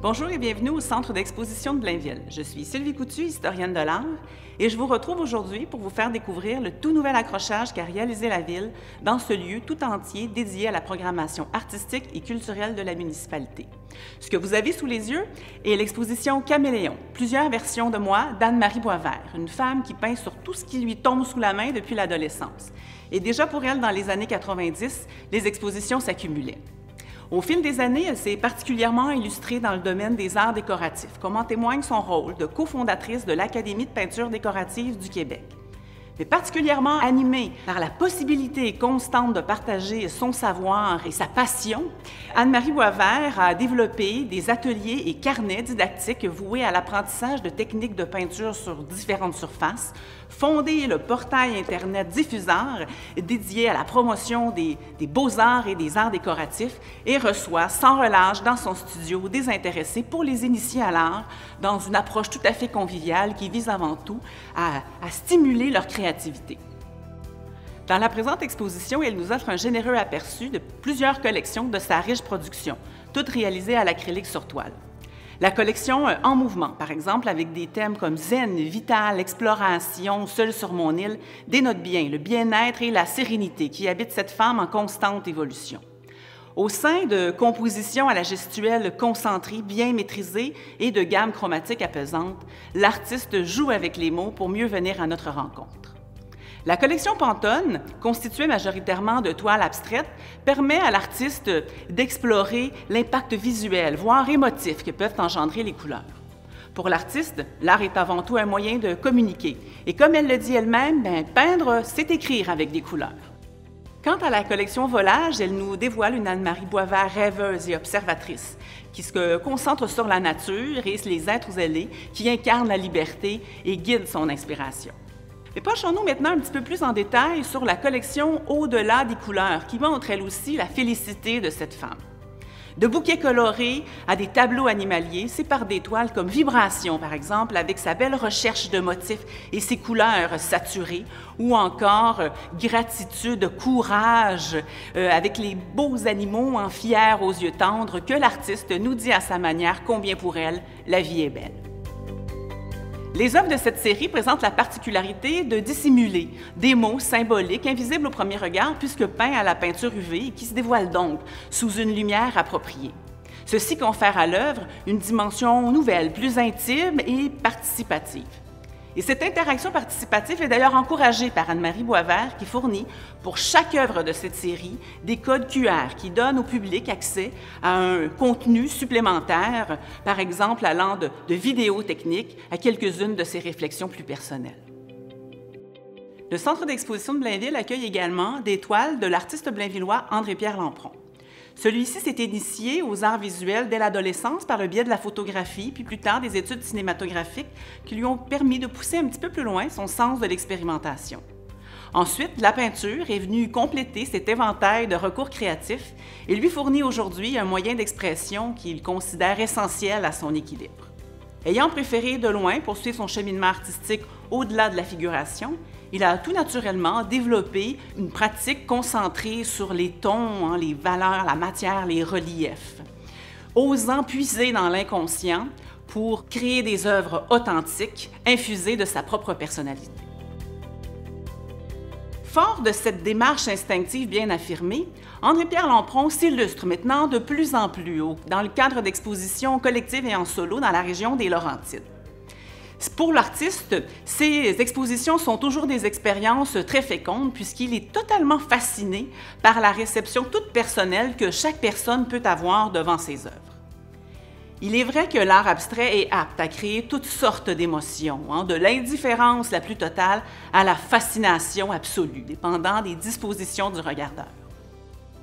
Bonjour et bienvenue au Centre d'exposition de Blainville. Je suis Sylvie Coutu, historienne de l'art, et je vous retrouve aujourd'hui pour vous faire découvrir le tout nouvel accrochage qu'a réalisé la Ville dans ce lieu tout entier dédié à la programmation artistique et culturelle de la municipalité. Ce que vous avez sous les yeux est l'exposition Caméléon, plusieurs versions de moi d'Anne-Marie Boisvert, une femme qui peint sur tout ce qui lui tombe sous la main depuis l'adolescence. Et déjà pour elle, dans les années 90, les expositions s'accumulaient. Au fil des années, elle s'est particulièrement illustrée dans le domaine des arts décoratifs, comme en témoigne son rôle de cofondatrice de l'Académie de peinture décorative du Québec. Mais particulièrement animée par la possibilité constante de partager son savoir et sa passion, Anne-Marie Boisvert a développé des ateliers et carnets didactiques voués à l'apprentissage de techniques de peinture sur différentes surfaces, fondé le portail Internet Diffusart, dédié à la promotion des beaux-arts et des arts décoratifs, et reçoit sans relâche dans son studio des intéressés pour les initier à l'art dans une approche tout à fait conviviale qui vise avant tout à stimuler leur créativité. Dans la présente exposition, elle nous offre un généreux aperçu de plusieurs collections de sa riche production, toutes réalisées à l'acrylique sur toile. La collection En mouvement, par exemple, avec des thèmes comme zen, vital, exploration, seul sur mon île, dénote bien le bien-être et la sérénité qui habitent cette femme en constante évolution. Au sein de compositions à la gestuelle concentrée, bien maîtrisée et de gammes chromatiques apaisantes, l'artiste joue avec les mots pour mieux venir à notre rencontre. La collection Pantone, constituée majoritairement de toiles abstraites, permet à l'artiste d'explorer l'impact visuel, voire émotif que peuvent engendrer les couleurs. Pour l'artiste, l'art est avant tout un moyen de communiquer. Et comme elle le dit elle-même, peindre, c'est écrire avec des couleurs. Quant à la collection Volage, elle nous dévoile une Anne-Marie Boisvert rêveuse et observatrice, qui se concentre sur la nature et les êtres zélés qui incarnent la liberté et guident son inspiration. Mais penchons-nous maintenant un petit peu plus en détail sur la collection Au-delà des couleurs, qui montre elle aussi la félicité de cette femme. De bouquets colorés à des tableaux animaliers, c'est par des toiles comme Vibration, par exemple, avec sa belle recherche de motifs et ses couleurs saturées, ou encore Gratitude, Courage, avec les beaux animaux en fiers aux yeux tendres, que l'artiste nous dit à sa manière combien pour elle, la vie est belle. Les œuvres de cette série présentent la particularité de dissimuler des mots symboliques invisibles au premier regard puisque peints à la peinture UV et qui se dévoilent donc sous une lumière appropriée. Ceci confère à l'œuvre une dimension nouvelle, plus intime et participative. Et cette interaction participative est d'ailleurs encouragée par Anne-Marie Boisvert qui fournit, pour chaque œuvre de cette série, des codes QR qui donnent au public accès à un contenu supplémentaire, par exemple allant de vidéos techniques à quelques-unes de ses réflexions plus personnelles. Le Centre d'exposition de Blainville accueille également des toiles de l'artiste blainvillois André-Pierre Lampron. Celui-ci s'est initié aux arts visuels dès l'adolescence par le biais de la photographie, puis plus tard des études cinématographiques qui lui ont permis de pousser un petit peu plus loin son sens de l'expérimentation. Ensuite, la peinture est venue compléter cet éventail de recours créatifs et lui fournit aujourd'hui un moyen d'expression qu'il considère essentiel à son équilibre. Ayant préféré de loin poursuivre son cheminement artistique au-delà de la figuration, il a tout naturellement développé une pratique concentrée sur les tons, les valeurs, la matière, les reliefs, osant puiser dans l'inconscient pour créer des œuvres authentiques, infusées de sa propre personnalité. Fort de cette démarche instinctive bien affirmée, André-Pierre Lampron s'illustre maintenant de plus en plus dans le cadre d'expositions collectives et en solo dans la région des Laurentides. Pour l'artiste, ces expositions sont toujours des expériences très fécondes puisqu'il est totalement fasciné par la réception toute personnelle que chaque personne peut avoir devant ses œuvres. Il est vrai que l'art abstrait est apte à créer toutes sortes d'émotions, de l'indifférence la plus totale à la fascination absolue, dépendant des dispositions du regardeur.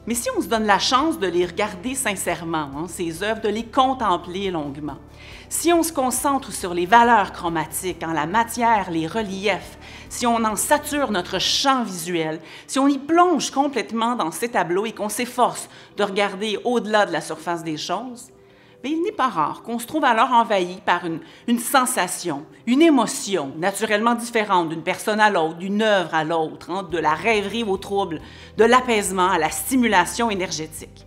Mais si on se donne la chance de les regarder sincèrement, ces œuvres, de les contempler longuement, si on se concentre sur les valeurs chromatiques, la matière, les reliefs, si on en sature notre champ visuel, si on y plonge complètement dans ces tableaux et qu'on s'efforce de regarder au-delà de la surface des choses, mais il n'est pas rare qu'on se trouve alors envahi par une sensation, une émotion naturellement différente d'une personne à l'autre, d'une œuvre à l'autre, de la rêverie au trouble, de l'apaisement à la stimulation énergétique.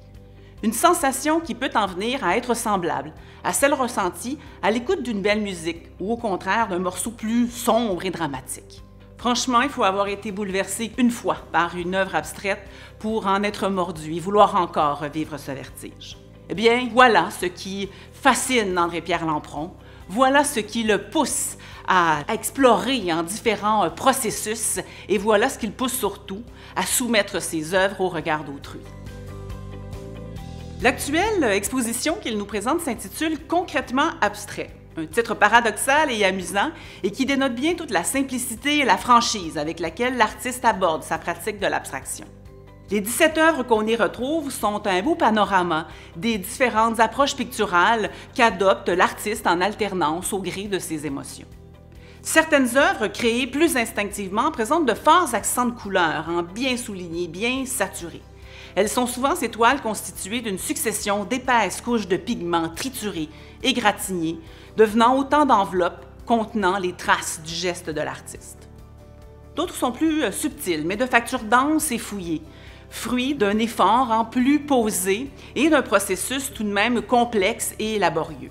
Une sensation qui peut en venir à être semblable à celle ressentie à l'écoute d'une belle musique ou au contraire d'un morceau plus sombre et dramatique. Franchement, il faut avoir été bouleversé une fois par une œuvre abstraite pour en être mordu et vouloir encore revivre ce vertige. Eh bien, voilà ce qui fascine André-Pierre Lampron, voilà ce qui le pousse à explorer en différents processus et voilà ce qui le pousse surtout à soumettre ses œuvres au regard d'autrui. L'actuelle exposition qu'il nous présente s'intitule « Concrètement abstrait ». Un titre paradoxal et amusant et qui dénote bien toute la simplicité et la franchise avec laquelle l'artiste aborde sa pratique de l'abstraction. Les 17 œuvres qu'on y retrouve sont un beau panorama des différentes approches picturales qu'adopte l'artiste en alternance au gré de ses émotions. Certaines œuvres créées plus instinctivement présentent de forts accents de couleurs, bien soulignés, bien saturés. Elles sont souvent ces toiles constituées d'une succession d'épaisses couches de pigments triturés, égratignés, devenant autant d'enveloppes contenant les traces du geste de l'artiste. D'autres sont plus subtiles, mais de facture dense et fouillée, fruit d'un effort plus posé et d'un processus tout de même complexe et laborieux.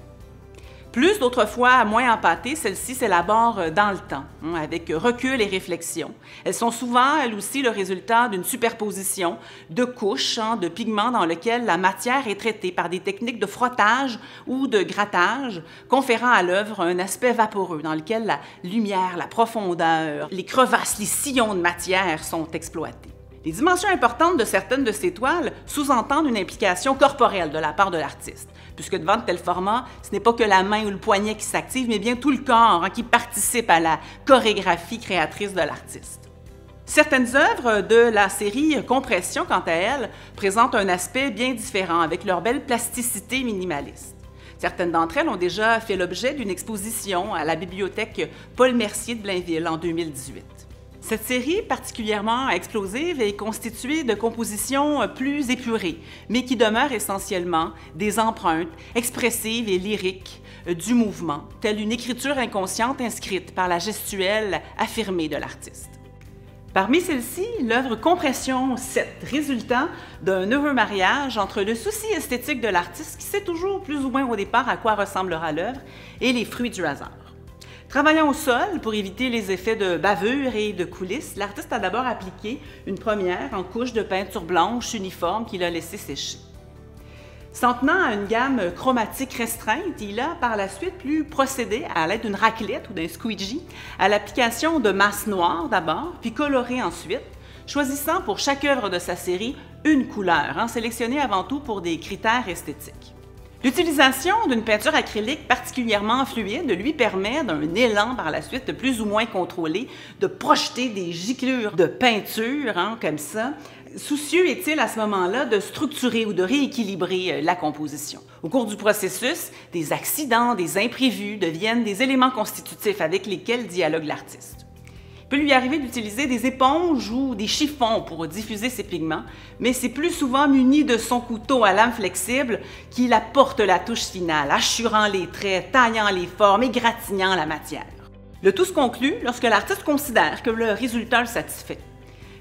Plus d'autrefois moins empâtées, celles-ci s'élaborent dans le temps, avec recul et réflexion. Elles sont souvent, elles aussi, le résultat d'une superposition de couches de pigments dans lesquelles la matière est traitée par des techniques de frottage ou de grattage, conférant à l'œuvre un aspect vaporeux dans lequel la lumière, la profondeur, les crevasses, les sillons de matière sont exploités. Les dimensions importantes de certaines de ces toiles sous-entendent une implication corporelle de la part de l'artiste, puisque devant de tels formats, ce n'est pas que la main ou le poignet qui s'active, mais bien tout le corps qui participe à la chorégraphie créatrice de l'artiste. Certaines œuvres de la série Compression, quant à elles, présentent un aspect bien différent, avec leur belle plasticité minimaliste. Certaines d'entre elles ont déjà fait l'objet d'une exposition à la bibliothèque Paul Mercier de Blainville en 2018. Cette série particulièrement explosive est constituée de compositions plus épurées, mais qui demeurent essentiellement des empreintes expressives et lyriques du mouvement, telle une écriture inconsciente inscrite par la gestuelle affirmée de l'artiste. Parmi celles-ci, l'œuvre Compression 7, résultant d'un heureux mariage entre le souci esthétique de l'artiste, qui sait toujours plus ou moins au départ à quoi ressemblera l'œuvre, et les fruits du hasard. Travaillant au sol pour éviter les effets de bavure et de coulisses, l'artiste a d'abord appliqué une première en couche de peinture blanche uniforme qu'il a laissé sécher. S'en tenant à une gamme chromatique restreinte, il a par la suite pu procéder à l'aide d'une raclette ou d'un squeegee à l'application de masses noires d'abord, puis colorées ensuite, choisissant pour chaque œuvre de sa série une couleur, sélectionnée avant tout pour des critères esthétiques. L'utilisation d'une peinture acrylique particulièrement fluide lui permet, d'un élan par la suite plus ou moins contrôlé, de projeter des giclures de peinture, comme ça. Soucieux est-il à ce moment-là de structurer ou de rééquilibrer la composition. Au cours du processus, des accidents, des imprévus deviennent des éléments constitutifs avec lesquels dialogue l'artiste. Il peut lui arriver d'utiliser des éponges ou des chiffons pour diffuser ses pigments, mais c'est plus souvent muni de son couteau à lame flexible qu'il apporte la touche finale, hachurant les traits, taillant les formes, égratignant la matière. Le tout se conclut lorsque l'artiste considère que le résultat le satisfait.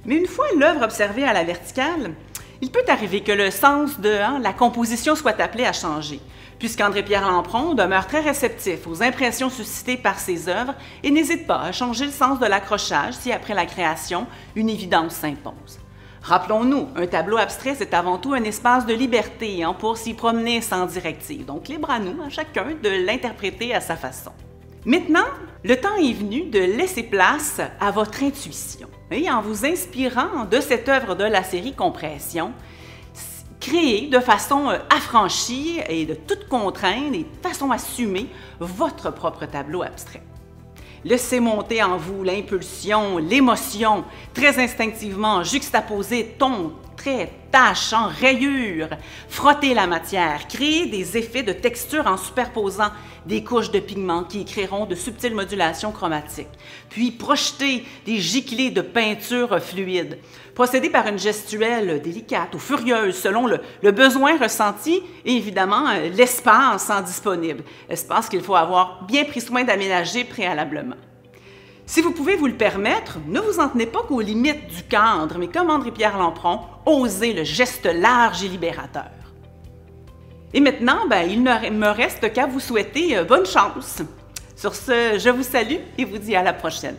Mais une fois l'œuvre observée à la verticale, il peut arriver que le sens de la composition soit appelé à changer, puisqu'André-Pierre Lampron demeure très réceptif aux impressions suscitées par ses œuvres et n'hésite pas à changer le sens de l'accrochage si, après la création, une évidence s'impose. Rappelons-nous, un tableau abstrait, c'est avant tout un espace de liberté pour s'y promener sans directive, donc libre à nous, à chacun, de l'interpréter à sa façon. Maintenant, le temps est venu de laisser place à votre intuition. Et en vous inspirant de cette œuvre de la série Compression, créez de façon affranchie et de toute contrainte et de façon assumée votre propre tableau abstrait. Laissez monter en vous l'impulsion, l'émotion, très instinctivement juxtaposer tons, traits, taches, rayures. Frottez la matière, créez des effets de texture en superposant des couches de pigments qui créeront de subtiles modulations chromatiques. Puis projetez des giclées de peinture fluide. Procédez par une gestuelle délicate ou furieuse selon le besoin ressenti et évidemment l'espace disponible. Espace qu'il faut avoir bien pris soin d'aménager préalablement. Si vous pouvez vous le permettre, ne vous en tenez pas qu'aux limites du cadre, mais comme André-Pierre Lampron, osez le geste large et libérateur. Et maintenant, il ne me reste qu'à vous souhaiter bonne chance. Sur ce, je vous salue et vous dis à la prochaine.